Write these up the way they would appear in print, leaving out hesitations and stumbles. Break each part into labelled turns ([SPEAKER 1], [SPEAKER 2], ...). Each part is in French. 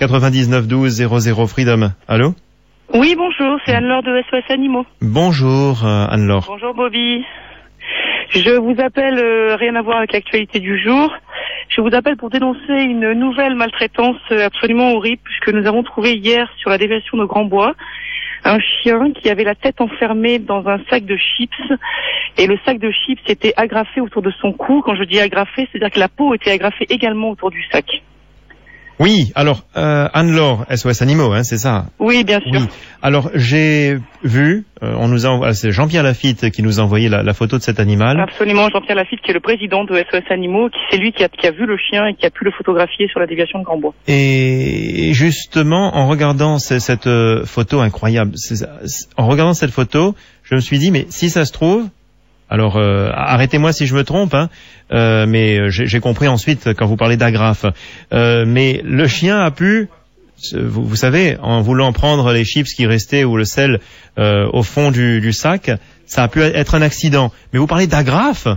[SPEAKER 1] 99 12 00 Freedom. Allô?
[SPEAKER 2] Oui, bonjour, c'est Anne-Laure de SOS Animaux.
[SPEAKER 1] Bonjour Anne-Laure.
[SPEAKER 2] Bonjour Bobby. Je vous appelle, rien à voir avec l'actualité du jour. Je vous appelle pour dénoncer une nouvelle maltraitance absolument horrible, puisque nous avons trouvé hier sur la déviation de Grand-Bois un chien qui avait la tête enfermée dans un sac de chips, et le sac de chips était agrafé autour de son cou. Quand je dis agrafé, c'est-à-dire que la peau était agrafée également autour du sac.
[SPEAKER 1] Oui, alors Anne-Laure, SOS Animaux, hein, c'est ça?
[SPEAKER 2] Oui, bien sûr.
[SPEAKER 1] Oui. Alors j'ai vu, c'est Jean-Pierre Lafitte qui nous a envoyé la photo de cet animal.
[SPEAKER 2] Absolument, Jean-Pierre Lafitte qui est le président de SOS Animaux, c'est lui qui a vu le chien et qui a pu le photographier sur la déviation de Grand-Bois.
[SPEAKER 1] Et justement, en regardant cette photo incroyable, en regardant cette photo, je me suis dit, mais si ça se trouve, alors arrêtez-moi si je me trompe, hein, mais j'ai compris ensuite quand vous parlez d'agrafe. Mais le chien a pu, vous savez, en voulant prendre les chips qui restaient ou le sel au fond du sac, ça a pu être un accident. Mais vous parlez d'agrafe?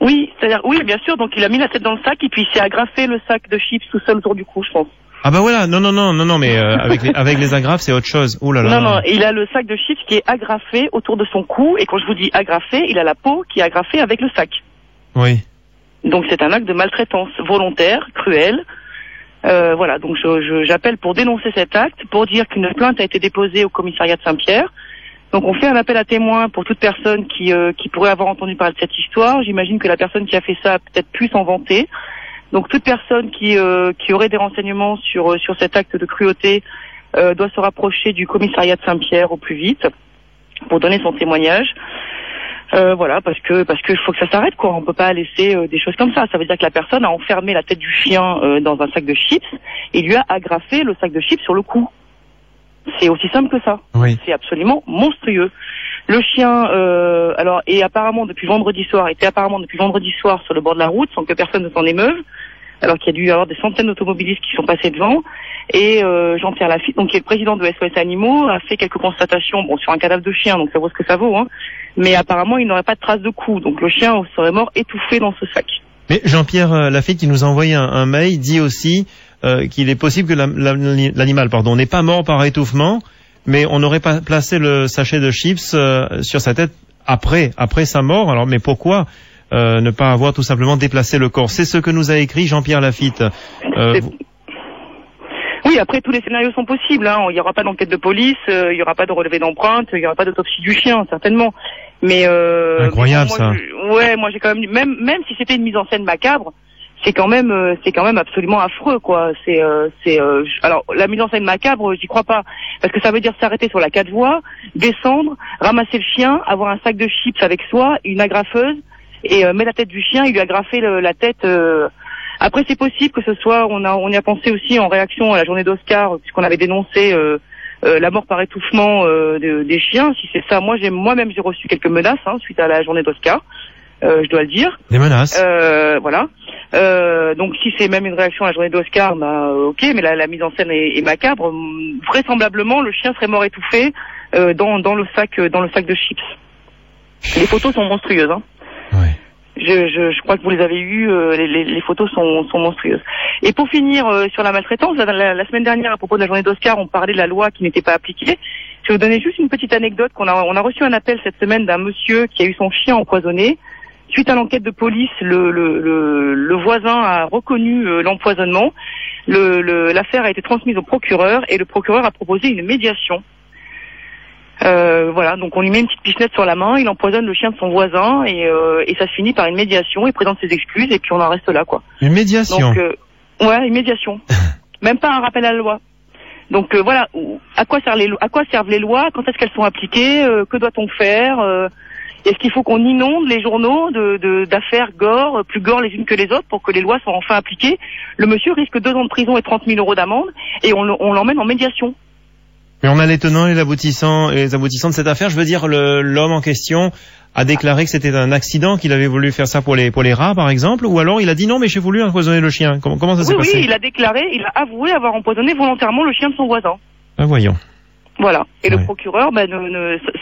[SPEAKER 2] Oui, c'est-à-dire oui, bien sûr. Donc il a mis la tête dans le sac et puis il s'est agrafé le sac de chips tout seul autour du cou, je pense.
[SPEAKER 1] Ah bah voilà, non, mais avec les agrafes, c'est autre chose. Ouh là là.
[SPEAKER 2] Non, il a le sac de chips qui est agrafé autour de son cou, et quand je vous dis agrafé, il a la peau qui est agrafée avec le sac.
[SPEAKER 1] Oui.
[SPEAKER 2] Donc c'est un acte de maltraitance volontaire, cruel. Voilà, donc j'appelle pour dénoncer cet acte, pour dire qu'une plainte a été déposée au commissariat de Saint-Pierre. Donc on fait un appel à témoins pour toute personne qui pourrait avoir entendu parler de cette histoire. J'imagine que la personne qui a fait ça a peut-être pu s'en vanter. Donc toute personne qui aurait des renseignements sur cet acte de cruauté doit se rapprocher du commissariat de Saint-Pierre au plus vite pour donner son témoignage. Voilà, parce que il faut que ça s'arrête, quoi. On peut pas laisser des choses comme ça. Ça veut dire que la personne a enfermé la tête du chien dans un sac de chips et lui a agrafé le sac de chips sur le cou. C'est aussi simple que ça.
[SPEAKER 1] Oui.
[SPEAKER 2] C'est absolument monstrueux. Le chien, était apparemment depuis vendredi soir sur le bord de la route sans que personne ne s'en émeuve, alors qu'il y a dû y avoir des centaines d'automobilistes qui sont passés devant. Et Jean-Pierre Lafitte, donc qui est le président de SOS Animaux, a fait quelques constatations, sur un cadavre de chien, donc ça vaut ce que ça vaut, hein. Mais apparemment, il n'aurait pas de traces de coups, donc le chien serait mort étouffé dans ce sac.
[SPEAKER 1] Mais Jean-Pierre Lafitte, qui nous a envoyé un mail, dit aussi qu'il est possible que l'animal, n'ait pas mort par étouffement, mais on n'aurait pas placé le sachet de chips sur sa tête après sa mort. Alors, mais pourquoi ne pas avoir tout simplement déplacé le corps? C'est ce que nous a écrit Jean-Pierre Lafitte.
[SPEAKER 2] Oui, après tous les scénarios sont possibles, hein. Il n'y aura pas d'enquête de police, il n'y aura pas de relevé d'empreinte, il n'y aura pas d'autopsie du chien, certainement. Mais
[SPEAKER 1] incroyable, ça.
[SPEAKER 2] Moi j'ai quand même si c'était une mise en scène macabre, c'est quand même absolument affreux, quoi. Alors la mise en scène macabre, j'y crois pas, parce que ça veut dire s'arrêter sur la 4 voies, descendre, ramasser le chien, avoir un sac de chips avec soi, une agrafeuse, et mettre la tête du chien, il lui agrafer la tête. Après, c'est possible que ce soit, on y a pensé aussi en réaction à la journée d'Oscar, puisqu'on avait dénoncé la mort par étouffement des chiens. Si c'est ça, moi-même j'ai reçu quelques menaces suite à la journée d'Oscar, je dois le dire.
[SPEAKER 1] Des menaces.
[SPEAKER 2] Voilà. Donc si c'est même une réaction à la journée d'Oscar, ok, mais la mise en scène est macabre. Vraisemblablement, le chien serait mort étouffé dans le sac de chips. Les photos sont monstrueuses, hein.
[SPEAKER 1] Ouais.
[SPEAKER 2] Je crois que vous les avez eues, les photos sont monstrueuses. Et pour finir sur la maltraitance, la semaine dernière, à propos de la journée d'Oscar, on parlait de la loi qui n'était pas appliquée. Je vais vous donner juste une petite anecdote. On a reçu un appel cette semaine d'un monsieur qui a eu son chien empoisonné. Suite à l'enquête de police, le voisin a reconnu l'empoisonnement. L'affaire a été transmise au procureur et le procureur a proposé une médiation. Voilà, donc on lui met une petite pichenette sur la main, il empoisonne le chien de son voisin et ça se finit par une médiation, il présente ses excuses et puis on en reste là, quoi.
[SPEAKER 1] Une médiation.
[SPEAKER 2] Donc une médiation. Même pas un rappel à la loi. Donc voilà, à quoi servent les lois, quand est-ce qu'elles sont appliquées, que doit-on faire, est-ce qu'il faut qu'on inonde les journaux d'affaires gore, plus gore les unes que les autres pour que les lois soient enfin appliquées? Le monsieur risque 2 ans de prison et 30 000 € d'amende et on l'emmène en médiation.
[SPEAKER 1] Mais on a les tenants et les aboutissants de cette affaire. Je veux dire, l'homme en question a déclaré que c'était un accident, qu'il avait voulu faire ça pour les rats, par exemple, ou alors il a dit non, mais j'ai voulu empoisonner le chien. Comment ça s'est passé?
[SPEAKER 2] Oui, il a avoué avoir empoisonné volontairement le chien de son voisin.
[SPEAKER 1] Ben voyons.
[SPEAKER 2] Voilà. Et le procureur,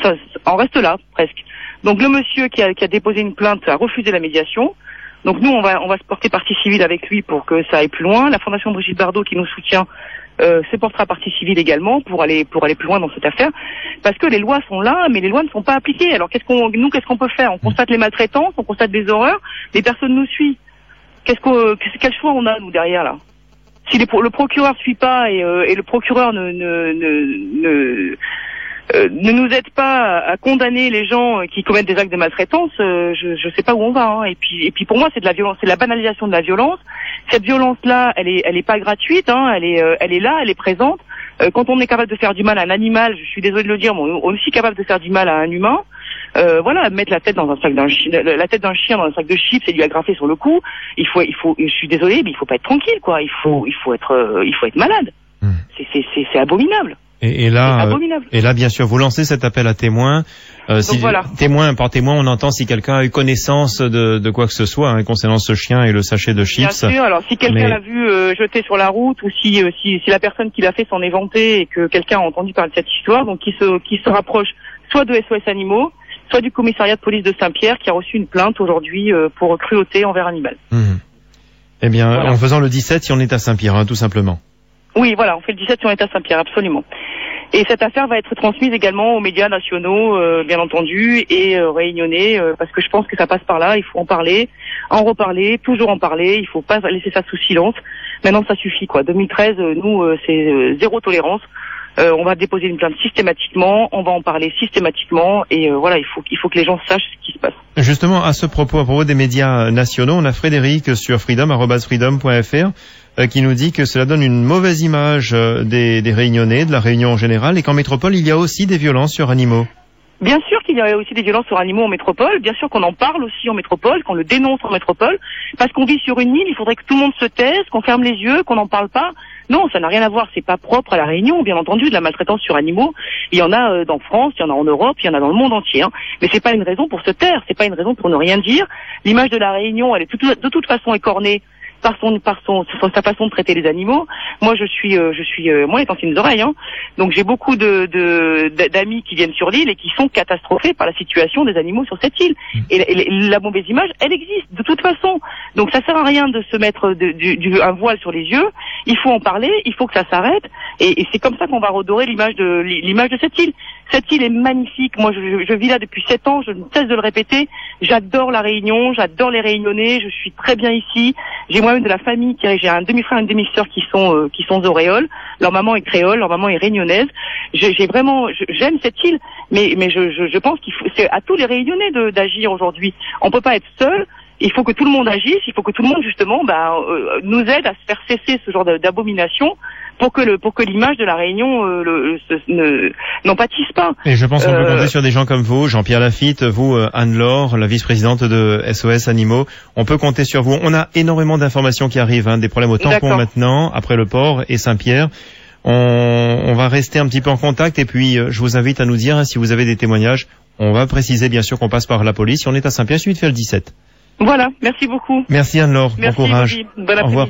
[SPEAKER 2] ça en reste là, presque. Donc le monsieur qui a déposé une plainte a refusé la médiation. Donc nous, on va se porter partie civile avec lui pour que ça aille plus loin. La Fondation Brigitte Bardot, qui nous soutient, se portera partie civile également pour aller plus loin dans cette affaire, parce que les lois sont là, mais les lois ne sont pas appliquées. Alors qu'est-ce qu'on peut faire? On constate les maltraitances, on constate des horreurs, mais personne nous suit. Quel choix on a nous derrière là? Si le procureur suit pas et le procureur ne nous aide pas à condamner les gens qui commettent des actes de maltraitance, je sais pas où on va. Hein. Et puis pour moi, c'est de la violence, c'est de la banalisation de la violence. Cette violence-là, elle est pas gratuite. Hein. Elle est là, elle est présente. Quand on est capable de faire du mal à un animal, je suis désolée de le dire, mais on est aussi capable de faire du mal à un humain. Voilà, mettre la tête dans un sac d'un chien dans un sac de chips et lui agrafer sur le cou. Je suis désolée, mais il faut pas être tranquille, quoi. Il faut être malade. C'est abominable.
[SPEAKER 1] Et là, bien sûr, vous lancez cet appel à témoins. Voilà. Par témoin, on entend si quelqu'un a eu connaissance de quoi que ce soit concernant ce chien et le sachet de chips.
[SPEAKER 2] Bien sûr. Alors, si quelqu'un l'a vu jeter sur la route, ou si la personne qui l'a fait s'en est vantée et que quelqu'un a entendu parler de cette histoire, donc qui se rapproche soit de SOS Animaux, soit du commissariat de police de Saint-Pierre, qui a reçu une plainte aujourd'hui pour cruauté envers animal.
[SPEAKER 1] Eh bien, voilà. En faisant le 17, si on est à Saint-Pierre, tout simplement.
[SPEAKER 2] Oui, voilà, on fait le 17 si on est à Saint-Pierre, absolument. Et cette affaire va être transmise également aux médias nationaux, bien entendu, et réunionnais, parce que je pense que ça passe par là. Il faut en parler, en reparler, toujours en parler. Il faut pas laisser ça sous silence. Maintenant, ça suffit, quoi. 2013, nous, c'est zéro tolérance. On va déposer une plainte systématiquement, on va en parler systématiquement, et voilà, il faut que les gens sachent ce qui se passe.
[SPEAKER 1] Justement, à propos des médias nationaux, on a Frédéric sur freedom@freedom.fr qui nous dit que cela donne une mauvaise image des Réunionnais, de la Réunion en général, et qu'en métropole, il y a aussi des violences sur animaux.
[SPEAKER 2] Bien sûr qu'il y a aussi des violences sur animaux en métropole, bien sûr qu'on en parle aussi en métropole, qu'on le dénonce en métropole, parce qu'on vit sur une île, il faudrait que tout le monde se taise, qu'on ferme les yeux, qu'on n'en parle pas. Non, ça n'a rien à voir, c'est pas propre à la Réunion, bien entendu, de la maltraitance sur animaux. Il y en a dans France, il y en a en Europe, il y en a dans le monde entier. Mais c'est pas une raison pour se taire, c'est pas une raison pour ne rien dire. L'image de la Réunion, elle est de toute façon écornée par sa façon de traiter les animaux. Moi, moi, étant une oreilles, donc j'ai beaucoup d'amis qui viennent sur l'île et qui sont catastrophés par la situation des animaux sur cette île. Et la mauvaise image, elle existe de toute façon. Donc ça sert à rien de se mettre un voile sur les yeux. Il faut en parler, il faut que ça s'arrête. Et c'est comme ça qu'on va redorer l'image de cette île. Cette île est magnifique. Moi, je vis là depuis 7 ans. Je ne cesse de le répéter. J'adore la Réunion. J'adore les Réunionnais. Je suis très bien ici. J'ai moi-même de la famille. J'ai un demi-frère et une demi-sœur qui sont auréoles. Leur maman est créole. Leur maman est réunionnaise. J'aime cette île. Mais je pense c'est à tous les Réunionnais d'agir aujourd'hui. On peut pas être seul. Il faut que tout le monde agisse. Il faut que tout le monde, justement, nous aide à se faire cesser ce genre d'abomination pour que l'image de la Réunion n'en pâtisse pas.
[SPEAKER 1] Et je pense qu'on peut compter sur des gens comme vous, Jean-Pierre Lafitte, vous, Anne-Laure, la vice-présidente de SOS Animaux. On peut compter sur vous. On a énormément d'informations qui arrivent, des problèmes au tampon maintenant, après le port et Saint-Pierre. On va rester un petit peu en contact et puis je vous invite à nous dire si vous avez des témoignages. On va préciser bien sûr qu'on passe par la police. Si on est à Saint-Pierre, il suffit de faire le 17.
[SPEAKER 2] Voilà, merci beaucoup.
[SPEAKER 1] Merci Anne-Laure, bon courage.
[SPEAKER 2] Bon après-midi.
[SPEAKER 1] Au revoir.